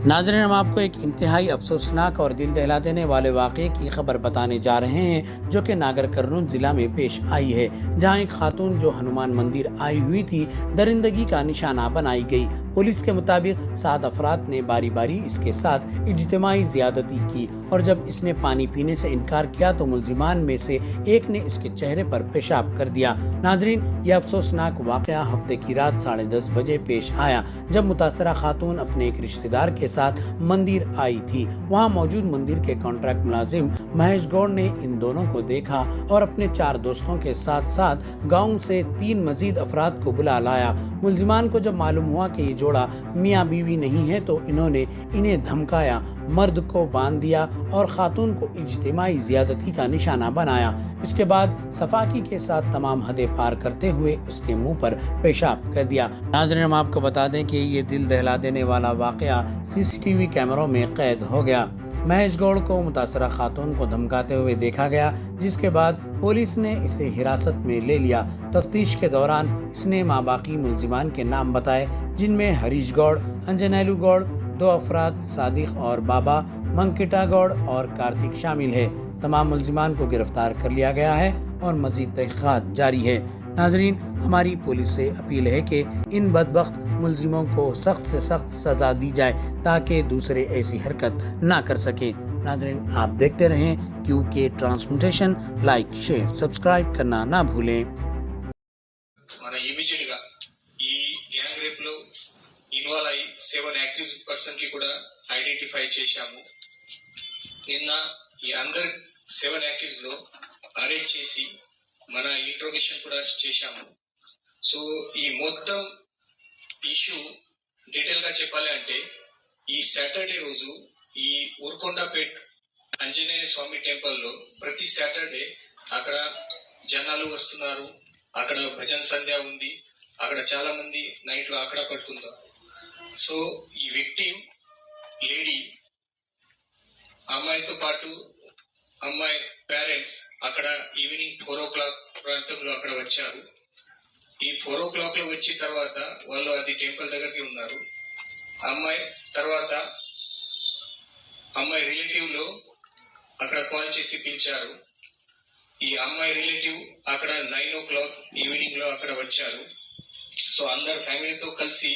नाज़रीन, हम आपको एक इंतहाई अफसोसनाक और दिल दहला देने वाले वाक़े की खबर बताने जा रहे हैं जो कि नागर कर्नूल जिला में पेश आई है, जहां एक खातून जो हनुमान मंदिर आई हुई थी दरिंदगी का निशाना बनाई गई। पुलिस के मुताबिक 7 अफराद ने बारी बारी इसके साथ इज्तिमाई ज़्यादती की और जब इसने पानी पीने से इनकार किया तो मुलजिमान में से एक ने इसके चेहरे पर पेशाब कर दिया। नाज़रीन, यह अफसोसनाक वाक़या हफ्ते की रात 10:30 बजे पेश आया, जब मुतासरा खातून अपने एक रिश्तेदार के साथ मंदिर आई थी। वहां मौजूद मंदिर के कॉन्ट्रैक्ट मुलाजिम महेश गौड़ ने इन दोनों को देखा और अपने 4 दोस्तों के साथ साथ गांव से 3 मजीद अफराद को बुला लाया। मुलजिमान को जब मालूम हुआ कि ये जोड़ा मियाँ बीवी नहीं है तो इन्होंने इन्हें धमकाया, मर्द को बांध दिया और खातून को इज्तिमाई ज़्यादती का निशाना बनाया। इसके बाद सफाकी के साथ तमाम हदें पार करते हुए उसके मुंह पर पेशाब कर दिया। नाज़रीन, हम आपको बता दें कि ये दिल दहला देने वाला वाक़या सीसीटीवी कैमरों में कैद हो गया। महेश गौड़ को मुतासरा खातून को धमकाते हुए देखा गया, जिसके बाद पुलिस ने इसे हिरासत में ले लिया। तफ्तीश के दौरान इसने माबाकी मुलजिमान के नाम बताए, जिनमें हरीश गौड़, अंजनेलू गौड़, 2 अफराद सादिक और बाबा, मंकिटा गौड़ और कार्तिक शामिल है। तमाम मुलजिमान को गिरफ्तार कर लिया गया है और मजीद तहक़ीक़ात जारी है। नाजरीन, हमारी पुलिस से अपील है कि इन बदबख्त मुलजिमों को सख्त से सख्त सज़ा दी जाए ताकि दूसरे ऐसी हरकत ना कर सकें। नाजरीन, आप देखते रहें क्योंकि ट्रांसमिटेशन। लाइक, शेयर, सब्सक्राइब करना ना भूलें। మన ఇమిడియట్ గా ఈ గ్యాంగ్ రేప్ లో ఇన్వాల్వ్ అయ్యి 7 అక్యూజ్ పర్సన్ కి కూడా ఐడెంటిఫై చేశాము. నిన్న ఈ అందరు 7 అక్యూజ్ లో అరెస్ట్ చేసి మన ఇంట్రోగేషన్ కూడా చేశాము. సో ఈ మొత్తం ఇష్యూ డీటెయిల్ గా చెప్పాలి అంటే ఈ సాటర్డే రోజు ఈ ఊర్కొండపేట్ ఆంజనేయ స్వామి టెంపుల్ లో ప్రతి సాటర్డే అక్కడ జనాలు వస్తున్నారు. అక్కడ భజన్ సంధ్య ఉంది. అక్కడ చాలా మంది నైట్ లో అక్కడ పడుకుంటారు. సో ఈ విక్టిమ్ లేడీ అమ్మాయితో పాటు అమ్మాయి పేరెంట్స్ అక్కడ ఈవినింగ్ 4 o'clock ప్రాంతంలో అక్కడ వచ్చారు. ఈ 4 o'clock లో వచ్చిన తర్వాత వాళ్ళు అది టెంపుల్ దగ్గరికి ఉన్నారు. అమ్మాయి తర్వాత అమ్మాయి రిలేటివ్ లో అక్కడ కాల్ చేసి పిలిచారు. ఈ అమ్మాయి రిలేటివ్ అక్కడ 9 o'clock ఈవినింగ్ లో అక్కడ వచ్చారు. సో అందరు ఫ్యామిలీతో కలిసి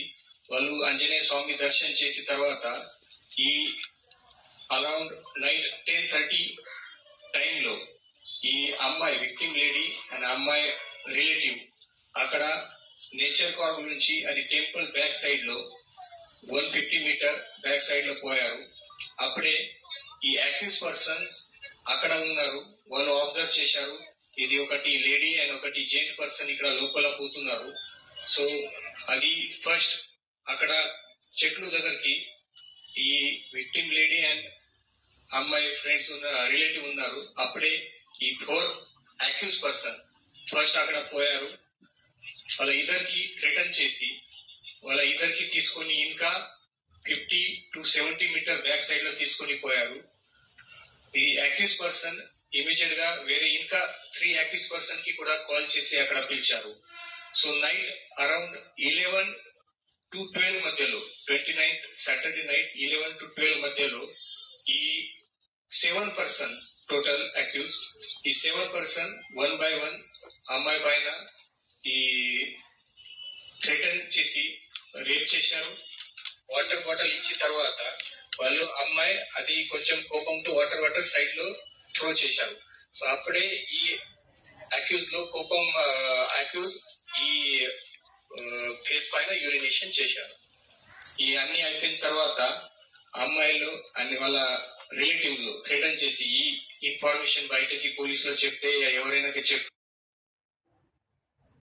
వాళ్ళు ఆంజనేయ స్వామి దర్శనం చేసిన తర్వాత ఈ అరౌండ్ నైట్ 10:30 టైంలో ఈ అమ్మాయి విక్టిమ్ లేడీ అండ్ అమ్మాయి రిలేటివ్ అక్కడ నేచర్ పార్క్ నుంచి అది టెంపుల్ బ్యాక్ సైడ్ లో 150 మీటర్ బ్యాక్ సైడ్ లో పోయారు. అప్పుడే ఈ అక్యూజ్ పర్సన్స్ అక్కడ ఉన్నారు. వాళ్ళు అబ్జర్వ్ చేశారు, ఇది ఒకటి లేడీ అండ్ ఒకటి జెంట్ పర్సన్ ఇక్కడ లోపల పోతున్నారు. సో అది ఫస్ట్ అక్కడ చెట్లు దగ్గరికి ఈ విక్టిమ్ లేడీ అండ్ అమ్మాయి ఫ్రెండ్స్ రిలేటివ్ ఉన్నారు. అప్పుడే ఈ 4 అక్యూజ్ పర్సన్ ఫస్ట్ అక్కడ పోయారు. వాళ్ళ ఇద్దరికి థ్రెటన్ చేసి వాళ్ళ ఇద్దరికి తీసుకొని ఇంకా 50 to 70 మీటర్ బ్యాక్ సైడ్ లో తీసుకొని పోయారు. ఈ అక్యూజ్ పర్సన్ ఇమీడియట్ గా వేరే ఇంకా 3 అక్యూజ్ పర్సన్ కి కూడా కాల్ చేసి అక్కడ పిలిచారు. సో నైట్ అరౌండ్ 11 to 12 మధ్యలో 29th సాటర్డే నైట్ 11 to 12 మధ్యలో ఈ 7 పర్సన్స్ టోటల్ అక్యూజ్, ఈ 7 పర్సన్ 1 by 1 అమ్మాయి పైన ఈ థ్రెటన్ చేసి రేప్ చేశారు. వాటర్ బాటిల్ ఇచ్చిన తర్వాత వాళ్ళు అమ్మాయి అది కొంచెం కోపంతో వాటర్ సైడ్ లో త్రో చేశారు. సో అప్పుడే ఈ అక్యూజ్ లో కోపం అక్యూజ్ ఈ ఫేస్ పైన యూరినేషన్ చేశారు. ఈ అన్ని అయిపోయిన తర్వాత అమ్మాయిలు అన్ని వాళ్ళ రిలేటివ్ లో థ్రెటన్ చేసి ఈ ఇన్ఫర్మేషన్ బయటకి పోలీసులో చెప్తే ఎవరైనా చెప్తే